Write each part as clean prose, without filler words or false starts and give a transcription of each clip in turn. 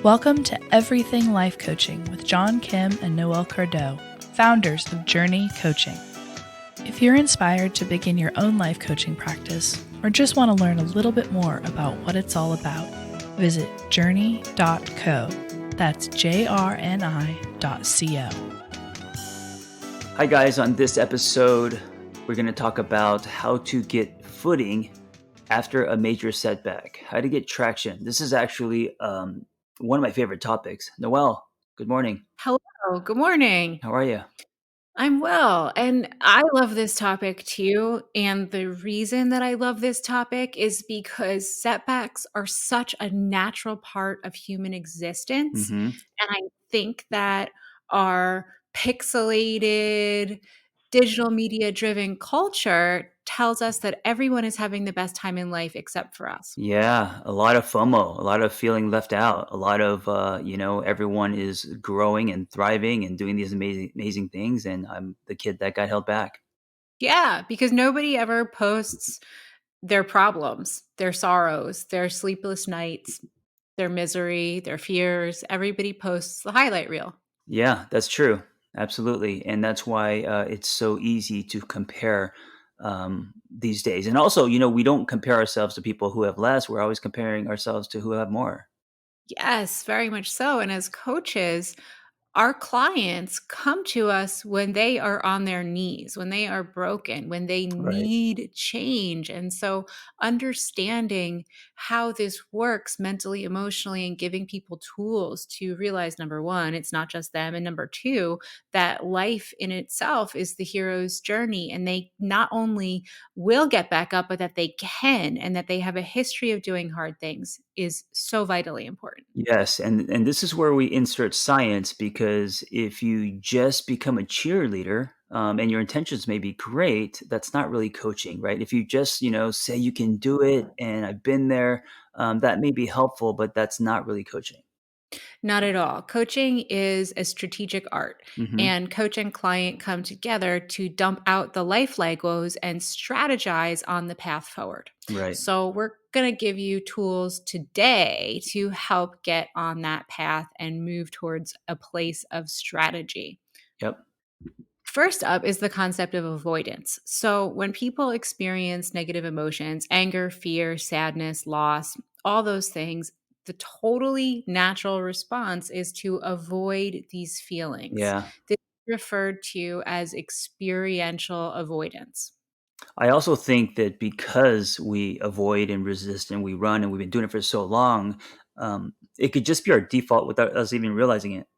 Welcome to Everything Life Coaching with John Kim and Noelle Cordeaux, founders of JRNI Coaching. If you're inspired to begin your own life coaching practice or just want to learn a little bit more about what it's all about, visit jrni.co. That's jrni.co. Hi guys, on this episode, we're going to talk about how to get footing after a major setback, how to get traction. This is actually one of my favorite topics. Noelle, good morning. Hello, good morning. How are you? I'm well, and I love this topic too. And the reason that I love this topic is because setbacks are such a natural part of human existence. Mm-hmm. And I think that our pixelated, digital media driven culture tells us that everyone is having the best time in life except for us. Yeah, a lot of FOMO, a lot of feeling left out, a lot of, everyone is growing and thriving and doing these amazing things. And I'm the kid that got held back. Yeah, because nobody ever posts their problems, their sorrows, their sleepless nights, their misery, their fears. Everybody posts the highlight reel. Yeah, that's true. Absolutely. And that's why it's so easy to compare these days. And also, we don't compare ourselves to people who have less. We're always comparing ourselves to who have more. Yes, very much so. And as coaches, our clients come to us when they are on their knees, when they are broken, when they Right. need change. And so, understanding how this works mentally, emotionally, and giving people tools to realize number one, it's not just them. And number two, that life in itself is the hero's journey. And they not only will get back up, but that they can, and that they have a history of doing hard things is so vitally important. Yes. And this is where we insert science, because if you just become a cheerleader, and your intentions may be great, that's not really coaching, right? If you just, say you can do it and I've been there, that may be helpful, but that's not really coaching. Not at all. Coaching is a strategic art, Hmm. and coach and client come together to dump out the life Legos and strategize on the path forward. Right. So, we're going to give you tools today to help get on that path and move towards a place of strategy. Yep. First up is the concept of avoidance. So, when people experience negative emotions, anger, fear, sadness, loss, all those things, the totally natural response is to avoid these feelings. Yeah. This is referred to as experiential avoidance. I also think that because we avoid and resist and we run and we've been doing it for so long, it could just be our default without us even realizing it.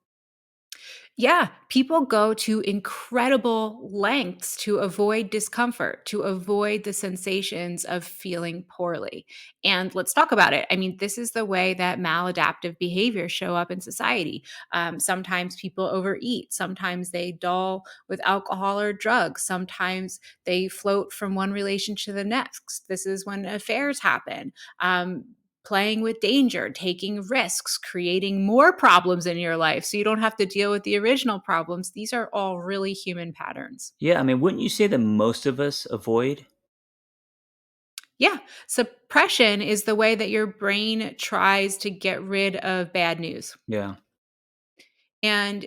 Yeah, people go to incredible lengths to avoid discomfort, to avoid the sensations of feeling poorly. And let's talk about it. I mean, this is the way that maladaptive behaviors show up in society. Sometimes people overeat, sometimes they dull with alcohol or drugs, sometimes they float from one relationship to the next. This is when affairs happen. Playing with danger, taking risks, creating more problems in your life so you don't have to deal with the original problems. These are all really human patterns. Yeah, I mean, wouldn't you say that most of us avoid? Yeah, suppression is the way that your brain tries to get rid of bad news. Yeah. And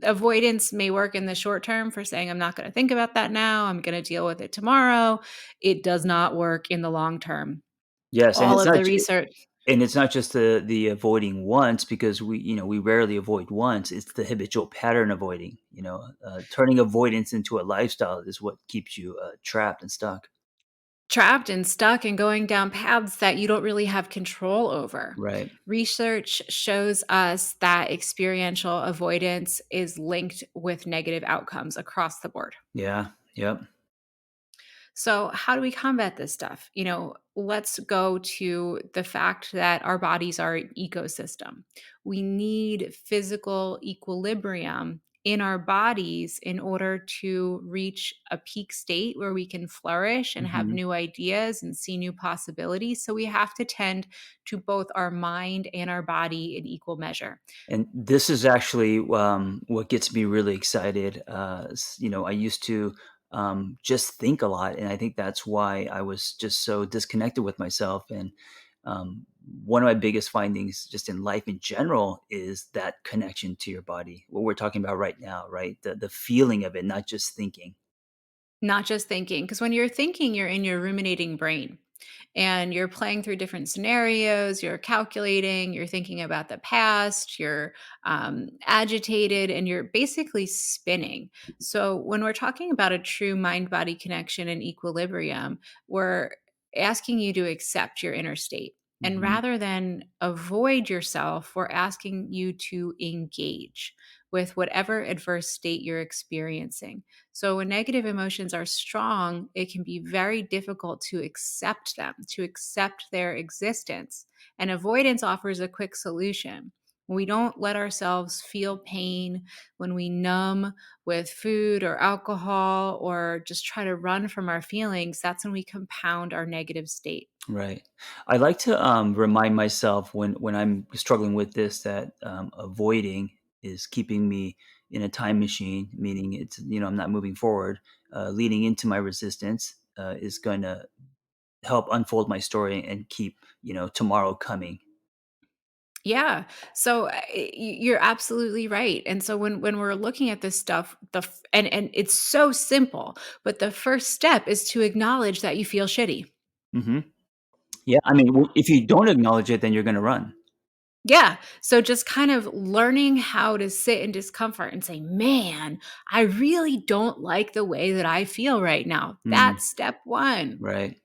avoidance may work in the short term for saying, I'm not going to think about that now. I'm going to deal with it tomorrow. It does not work in the long term. Yes, and All it's of not the ju research. and it's not just the avoiding once, because we rarely avoid once. It's the habitual pattern avoiding, turning avoidance into a lifestyle is what keeps you trapped and stuck. Trapped and stuck and going down paths that you don't really have control over. Right. Research shows us that experiential avoidance is linked with negative outcomes across the board. Yeah. Yep. So, how do we combat this stuff? Let's go to the fact that our bodies are an ecosystem. We need physical equilibrium in our bodies in order to reach a peak state where we can flourish and have Mhm. new ideas and see new possibilities. So, we have to tend to both our mind and our body in equal measure. And this is actually what gets me really excited. I used to just think a lot, and I think that's why I was just so disconnected with myself. And one of my biggest findings just in life in general is that connection to your body. What we're talking about right now, right? The feeling of it, not just thinking. Not just thinking, because when you're thinking, you're in your ruminating brain and you're playing through different scenarios, you're calculating, you're thinking about the past, you're agitated, and you're basically spinning. So, when we're talking about a true mind body connection and equilibrium, we're asking you to accept your inner state. And Hmm. rather than avoid yourself, we're asking you to engage with whatever adverse state you're experiencing. So, when negative emotions are strong, it can be very difficult to accept them, to accept their existence. And avoidance offers a quick solution. When we don't let ourselves feel pain, when we numb with food or alcohol or just try to run from our feelings, that's when we compound our negative state. Right. I like to remind myself when I'm struggling with this that avoiding is keeping me in a time machine, meaning it's I'm not moving forward. Leading into my resistance is going to help unfold my story and keep tomorrow coming. Yeah. So you're absolutely right. And so when we're looking at this stuff, and it's so simple, but the first step is to acknowledge that you feel shitty. Hmm. Yeah, I mean, if you don't acknowledge it, then you're going to run. Yeah. So just kind of learning how to sit in discomfort and say, "Man, I really don't like the way that I feel right now." Mm, That's step 1. right.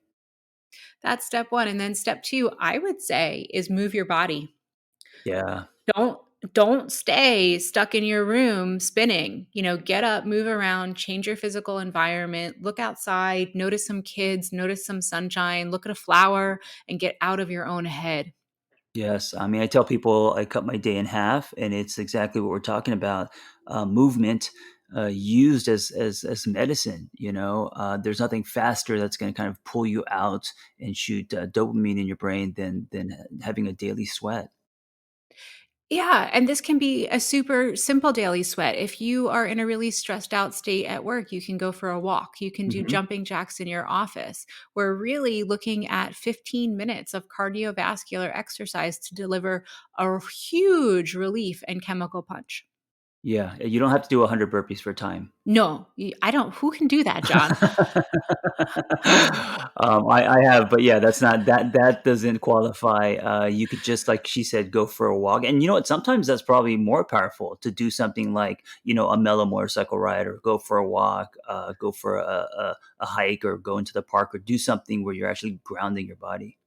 That's step 1, and then step 2, I would say, is move your body. Yeah. Don't don't stay stuck in your room spinning. Get up, move around, change your physical environment, look outside, notice some kids, notice some sunshine, look at a flower, and get out of your own head. Yes, I mean, I tell people I cut my day in half, and it's exactly what we're talking about. Movement used as medicine. There's nothing faster that's going to kind of pull you out and shoot dopamine in your brain than having a daily sweat. Yeah, and this can be a super simple daily sweat. If you are in a really stressed out state at work, you can go for a walk. You can do Hmm. jumping jacks in your office. We're really looking at 15 minutes of cardiovascular exercise to deliver a huge relief and chemical punch. Yeah, you don't have to do 100 burpees for time. No, I don't. Who can do that, John? I have, but yeah, that doesn't qualify. You could just, like she said, go for a walk, and you know what? Sometimes that's probably more powerful to do something like a mellow motorcycle ride, or go for a walk, go for a hike, or go into the park, or do something where you're actually grounding your body.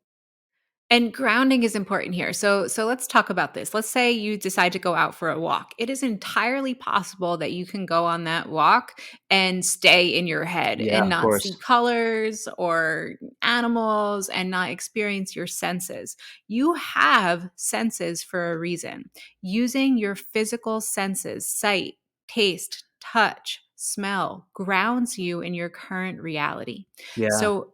And grounding is important here. So let's talk about this. Let's say you decide to go out for a walk. It is entirely possible that you can go on that walk and stay in your head Yeah, and of not see course. colors or animals and not experience your senses. You have senses for a reason. Using your physical senses, sight, taste, touch, smell, grounds you in your current reality. Yeah. So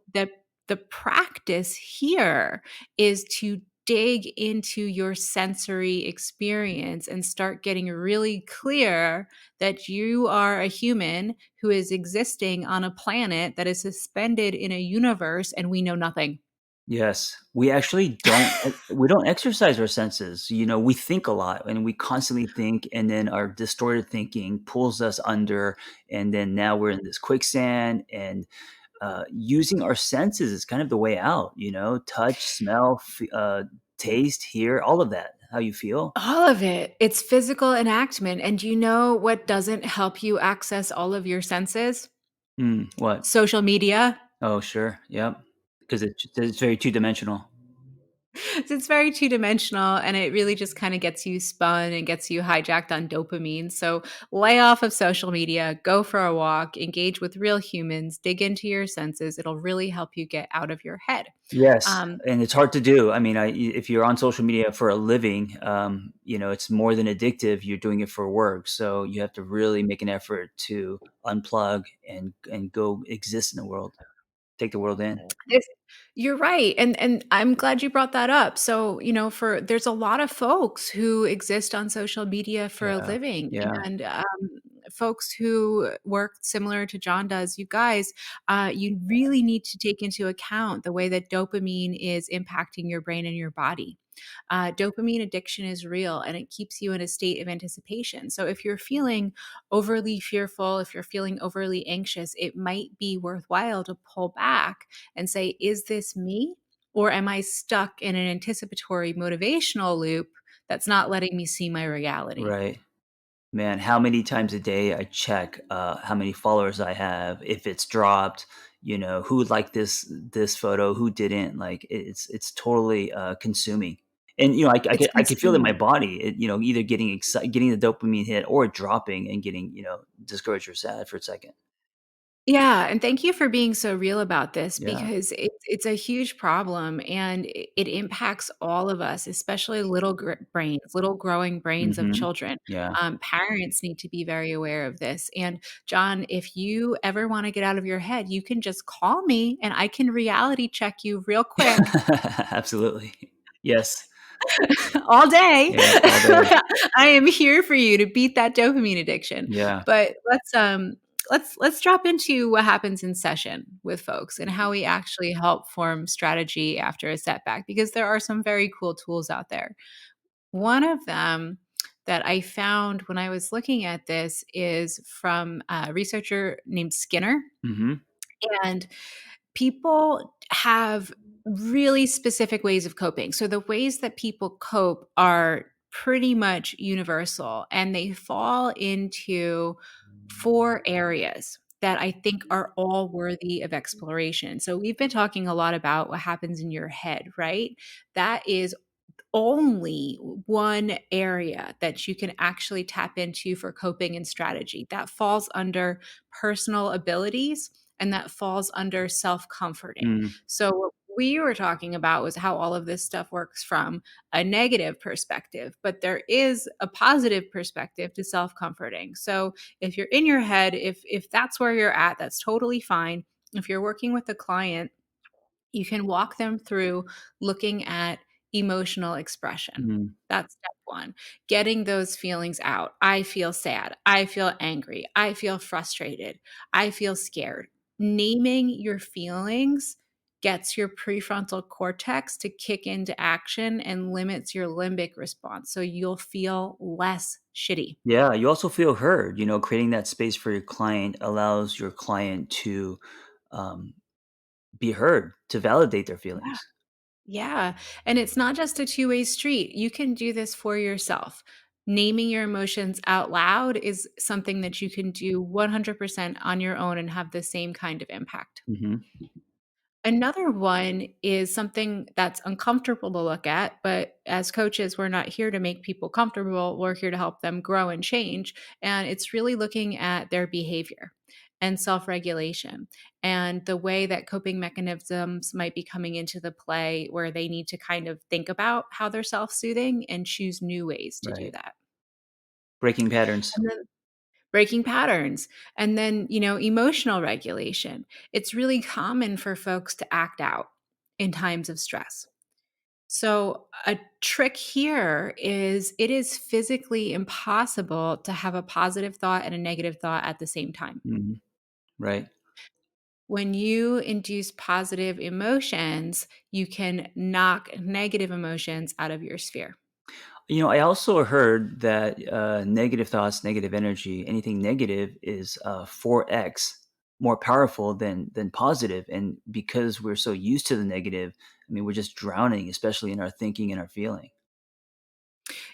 the practice here is to dig into your sensory experience and start getting really clear that you are a human who is existing on a planet that is suspended in a universe and we know nothing. Yes, we don't exercise our senses. We think a lot and we constantly think, and then our distorted thinking pulls us under, and then now we're in this quicksand, and using our senses is kind of the way out. Touch, smell, taste, hear, all of that. How you feel? All of it. It's physical enactment. And you know what doesn't help you access all of your senses? What? Social media. Oh, sure. Yep. Because it's very two-dimensional. It's very two-dimensional and it really just kind of gets you spun and gets you hijacked on dopamine. So lay off of social media, go for a walk, engage with real humans, dig into your senses. It'll really help you get out of your head. Yes, Um, and it's hard to do. I mean, if you're on social media for a living, it's more than addictive. You're doing it for work, so you have to really make an effort to unplug and go exist in the world, take the world in. It's you're right, and I'm glad you brought that up. So, for there's a lot of folks who exist on social media for a Yeah, living, yeah, and, folks who work similar to John does, you guys, you really need to take into account the way that dopamine is impacting your brain and your body. Dopamine addiction is real and it keeps you in a state of anticipation. So if you're feeling overly fearful, if you're feeling overly anxious, it might be worthwhile to pull back and say, is this me? Or am I stuck in an anticipatory motivational loop that's not letting me see my reality? Right. Man, how many times a day I check, how many followers I have, if it's dropped, who liked this photo, who didn't. Like, it's totally, consuming. And, It's I could feel it in my consuming. body, either getting the dopamine hit or dropping and getting, discouraged or sad for a second. Yeah, and thank you for being so real about this Yeah. because it's a huge problem and it impacts all of us, especially little growing brains of Mhm. children. Yeah. Parents need to be very aware of this. And John, if you ever want to get out of your head, you can just call me and I can reality check you real quick Absolutely. Yes. all day. Yeah, all day. I am here for you to beat that dopamine addiction. Yeah. But let's drop into what happens in session with folks and how we actually help form strategy after a setback because there are some very cool tools out there. One of them that I found when I was looking at this is from a researcher named Skinner. Mhm. And people have really specific ways of coping. So the ways that people cope are pretty much universal and they fall into four areas that I think are all worthy of exploration. So we've been talking a lot about what happens in your head, right? That is only one area that you can actually tap into for coping and strategy. That falls under personal abilities and that falls under self comforting. Mm. So, what we were talking about was how all of this stuff works from a negative perspective, but there is a positive perspective to self comforting. So, if you're in your head, if that's where you're at, that's totally fine. If you're working with a client, you can walk them through looking at emotional expression. Mm. That's step one. Getting those feelings out. I feel sad. I feel angry. I feel frustrated. I feel scared. Naming your feelings gets your prefrontal cortex to kick into action and limits your limbic response. So you'll feel less shitty. Yeah, you also feel heard, creating that space for your client allows your client to, um, be heard, to validate their feelings. Yeah. And it's not just a two-way street. You can do this for yourself. Naming your emotions out loud is something that you can do 100% on your own and have the same kind of impact. Mhm. Another one is something that's uncomfortable to look at, but as coaches, we're not here to make people comfortable. We're here to help them grow and change. And it's really looking at their behavior and self regulation and the way that coping mechanisms might be coming into the play where they need to kind of think about how they're self soothing and choose new ways to do Right. that. Breaking patterns. And then breaking patterns and then, emotional regulation. It's really common for folks to act out in times of stress. So, a trick here is it is physically impossible to have a positive thought and a negative thought at the same time. Mhm. Right. When you induce positive emotions, you can knock negative emotions out of your sphere. I also heard that, negative thoughts, negative energy, anything negative is, 4x more powerful than positive, and because we're so used to the negative, I mean, we're just drowning, especially in our thinking and our feeling.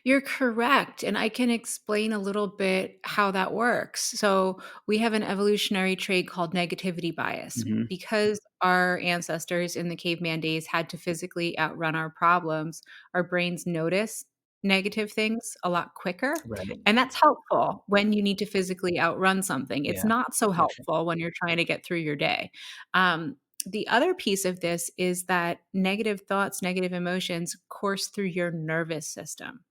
You're correct. And I can explain a little bit how that works. So, we have an evolutionary trait called negativity bias. Mhm. Because our ancestors in the caveman days had to physically outrun our problems, our brains notice negative things a lot quicker. Right. And that's helpful when you need to physically outrun something. It's Yeah. not so Gotcha. helpful when you're trying to get through your day. The other piece of this is that negative thoughts, negative emotions course through your nervous system,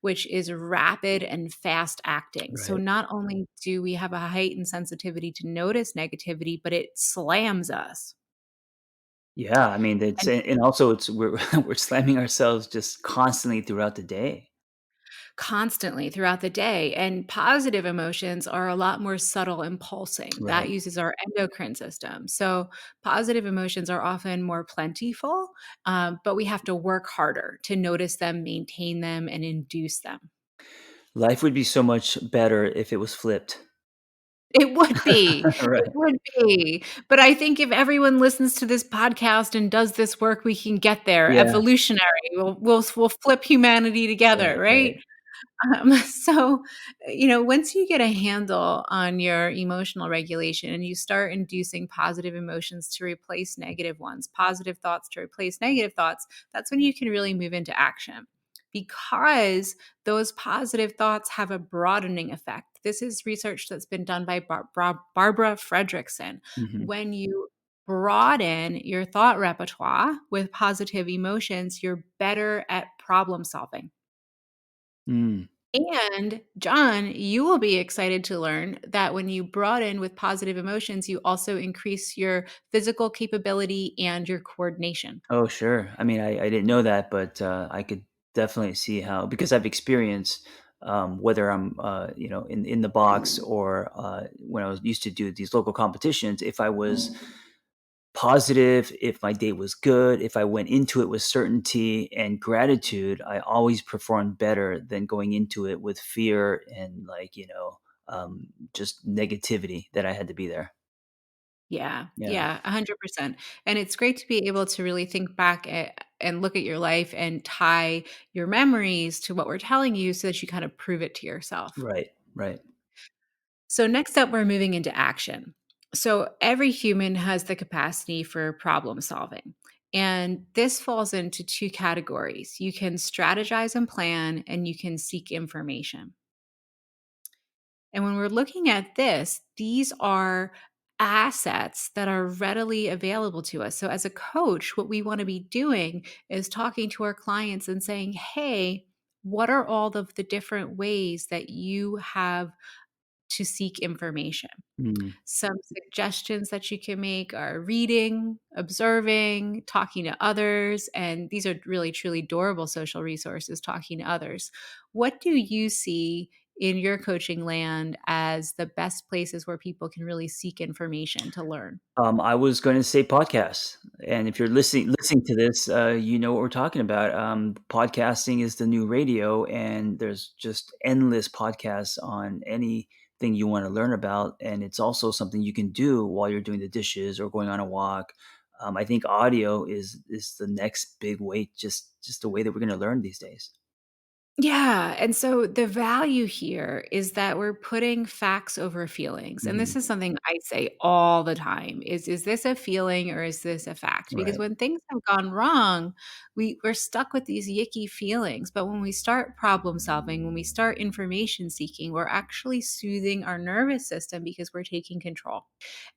which is rapid and fast acting. So Right. not only do we have a heightened sensitivity to notice negativity, but it slams us. Yeah, I mean, it's And and also it's we're we're slamming ourselves just constantly throughout the day. constantly throughout the day. And positive emotions are a lot more subtle and pulsing. That Right. uses our endocrine system. So positive emotions are often more plentiful, but we have to work harder to notice them, maintain them, and induce them. Life would be so much better if it was flipped. It would be. It Right. would be. But I think if everyone listens to this podcast and does this work, we can get there. Yeah. Evolutionary. We'll flip humanity together, Right, right? right. So, once you get a handle on your emotional regulation and you start inducing positive emotions to replace negative ones, positive thoughts to replace negative thoughts, that's when you can really move into action because those positive thoughts have a broadening effect. This is research that's been done by Barbara Fredrickson. Mhm. When you broaden your thought repertoire with positive emotions, you're better at problem solving. Mm. And John, you will be excited to learn that when you broaden with positive emotions, you also increase your physical capability and your coordination. Oh, sure. I mean, I didn't know that, but, I could definitely see how because I've experienced, whether I'm, in the box or, when I was used to do these local competitions, if I was positive, if my day was good, if I went into it with certainty and gratitude, I always performed better than going into it with fear and just negativity that I had to be there. Yeah, Yeah, yeah, 100%. And it's great to be able to really think back and look at your life and tie your memories to what we're telling you so that you kind of prove it to yourself. right, right. So, next up, we're moving into action. So, every human has the capacity for problem solving. And this falls into two categories. You can strategize and plan, and you can seek information. And when we're looking at this, these are assets that are readily available to us. So, as a coach, what we want to be doing is talking to our clients and saying, hey, what are all of the different ways that you have to seek information? Mm. Some suggestions that you can make are reading, observing, talking to others, and these are really truly durable social resources, talking to others. What do you see in your coaching land as the best places where people can really seek information to learn? I was going to say podcasts, and if you're listening to this, you know what we're talking about. Podcasting is the new radio, and there's just endless podcasts on anything you want to learn about, and it's also something you can do while you're doing the dishes or going on a walk. I think audio is the next big way, just the way that we're going to learn these days. Yeah. And so the value here is that we're putting facts over feelings. And this Mhm. is something I say all the time is this a feeling or is this a fact? Because Right. when things have gone wrong, we're stuck with these yicky feelings. But when we start problem solving, when we start information seeking, we're actually soothing our nervous system because we're taking control.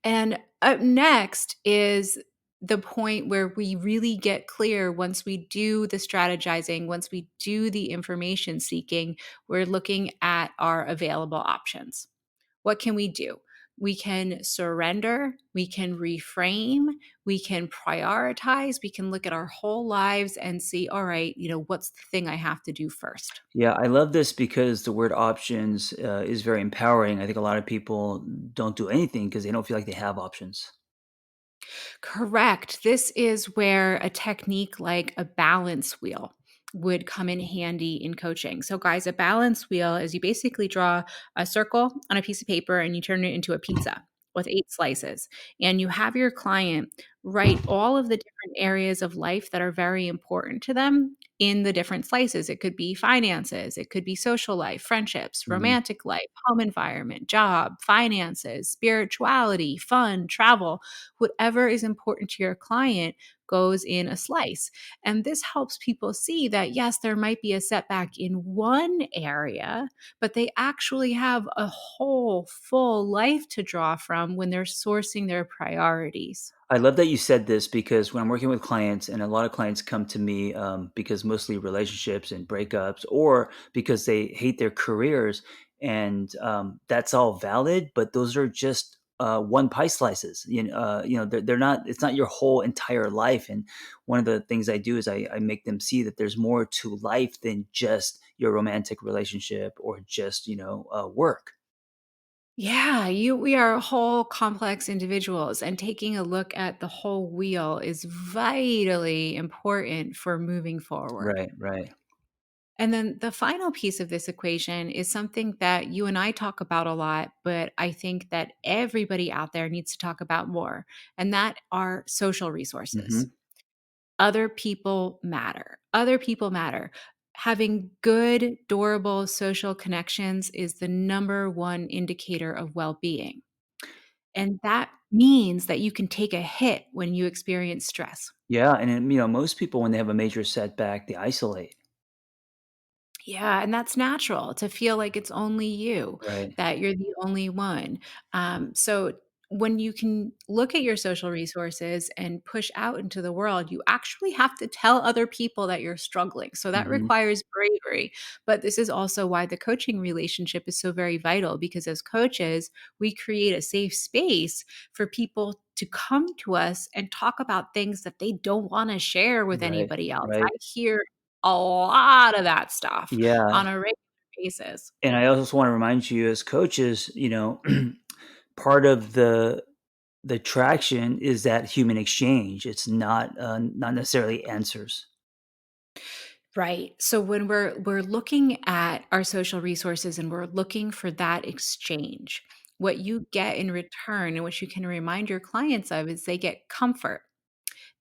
And up next is the point where we really get clear once we do the strategizing, once we do the information seeking, we're looking at our available options. What can we do? We can surrender, we can reframe, we can prioritize, we can look at our whole lives and see, all right, what's the thing I have to do first? Yeah, I love this because the word options is very empowering. I think a lot of people don't do anything because they don't feel like they have options. Correct. This is where a technique like a balance wheel would come in handy in coaching. So, guys, a balance wheel is you basically draw a circle on a piece of paper and you turn it into a pizza with 8 slices. And you have your client write all of the different areas of life that are very important to them in the different slices. It could be finances, it could be social life, friendships, Mhm. romantic life, home environment, job, finances, spirituality, fun, travel. Whatever is important to your client goes in a slice. And this helps people see that, yes, there might be a setback in one area, but they actually have a whole full life to draw from when they're sourcing their priorities. I love that you said this because when I'm working with clients, and a lot of clients come to me because mostly relationships and breakups, or because they hate their careers, and that's all valid, but those are just one pie slices. They're not. It's not your whole entire life. And one of the things I do is I make them see that there's more to life than just your romantic relationship or just work. Yeah, we are whole complex individuals, and taking a look at the whole wheel is vitally important for moving forward. Right. Right. And then the final piece of this equation is something that you and I talk about a lot, but I think that everybody out there needs to talk about more, and that are social resources. Hmm. Other people matter. Other people matter. Having good, durable social connections is the number one indicator of well being. And that means that you can take a hit when you experience stress. Yeah, and then, most people when they have a major setback, they isolate. Yeah, and that's natural to feel like it's only you, Right. that you're the only one. So when you can look at your social resources and push out into the world, you actually have to tell other people that you're struggling. So that Hmm. requires bravery. But this is also why the coaching relationship is so very vital, because as coaches, we create a safe space for people to come to us and talk about things that they don't want to share with Right. anybody else. I Right. hear a lot of that stuff Yeah. on a regular basis. And I also want to remind you as coaches, part of the traction is that human exchange. It's not necessarily answers. Right. So when we're looking at our social resources and we're looking for that exchange, what you get in return and what you can remind your clients of is they get comfort,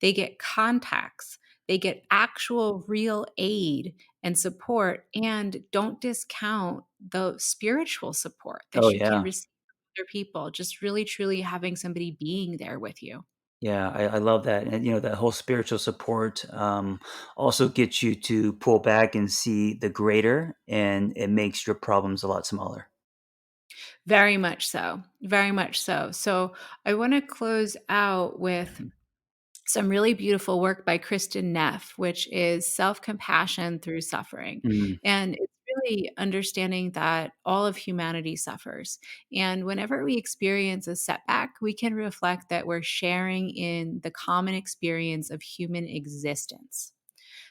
they get contacts, they get actual real aid and support, and don't discount the spiritual support Oh that you can yeah. receive from other people, just really truly having somebody being there with you. Yeah, I love that. And that whole spiritual support also gets you to pull back and see the greater, and it makes your problems a lot smaller. Very much so. Very much so. So I want to close out with Mhm. some really beautiful work by Kristen Neff, which is self compassion through suffering. Mm, And it's really understanding that all of humanity suffers. And whenever we experience a setback, we can reflect that we're sharing in the common experience of human existence.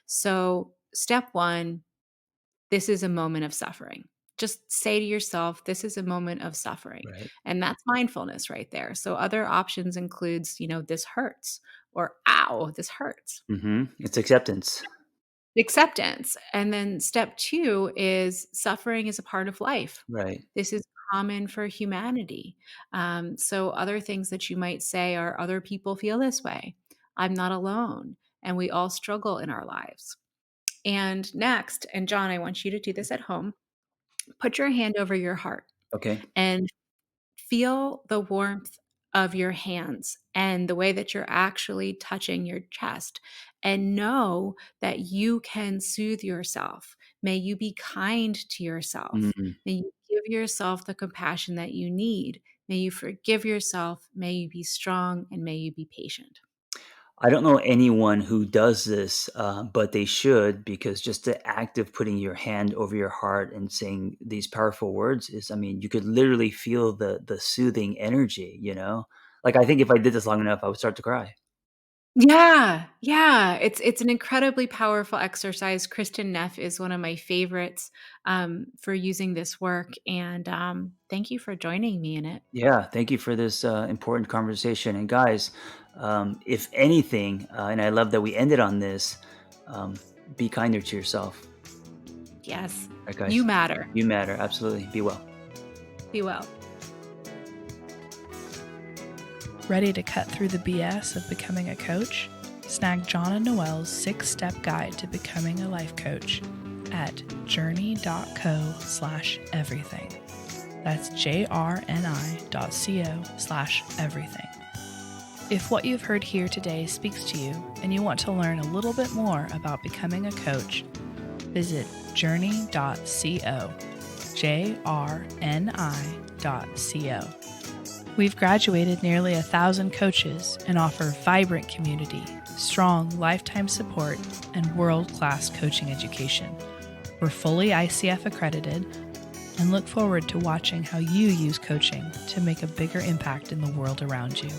So, step one, this is a moment of suffering. Just say to yourself, this is a moment of suffering. right. And that's mindfulness right there. So other options includes, this hurts, or ow, this hurts. It's acceptance. Acceptance. And then step two is suffering is a part of life. Right. This is common for humanity. So other things that you might say are other people feel this way. I'm not alone. And we all struggle in our lives. And next, and John, I want you to do this at home. Put your hand over your heart Okay. and feel the warmth of your hands and the way that you're actually touching your chest. And know that you can soothe yourself. May you be kind to yourself. Mm. May you give yourself the compassion that you need. May you forgive yourself. May you be strong, and may you be patient. I don't know anyone who does this, but they should, because just the act of putting your hand over your heart and saying these powerful words is, I mean, you could literally feel the soothing energy, Like, I think if I did this long enough, I would start to cry. Yeah, yeah, it's an incredibly powerful exercise. Kristen Neff is one of my favorites, for using this work, and, thank you for joining me in it. Yeah, thank you for this important conversation. And guys, if anything, and I love that we ended on this, um, be kinder to yourself. Yes, All right, you guys, matter. you matter. Absolutely. Be well. Be well. Ready to cut through the BS of becoming a coach? Snag John and Noelle's 6-step guide to becoming a life coach at journey.co/everything. That's JRNI.co/everything. If what you've heard here today speaks to you and you want to learn a little bit more about becoming a coach, visit journey.co, JRNI.co. We've graduated nearly 1,000 coaches and offer vibrant community, strong lifetime support, and world-class coaching education. We're fully ICF accredited, and look forward to watching how you use coaching to make a bigger impact in the world around you.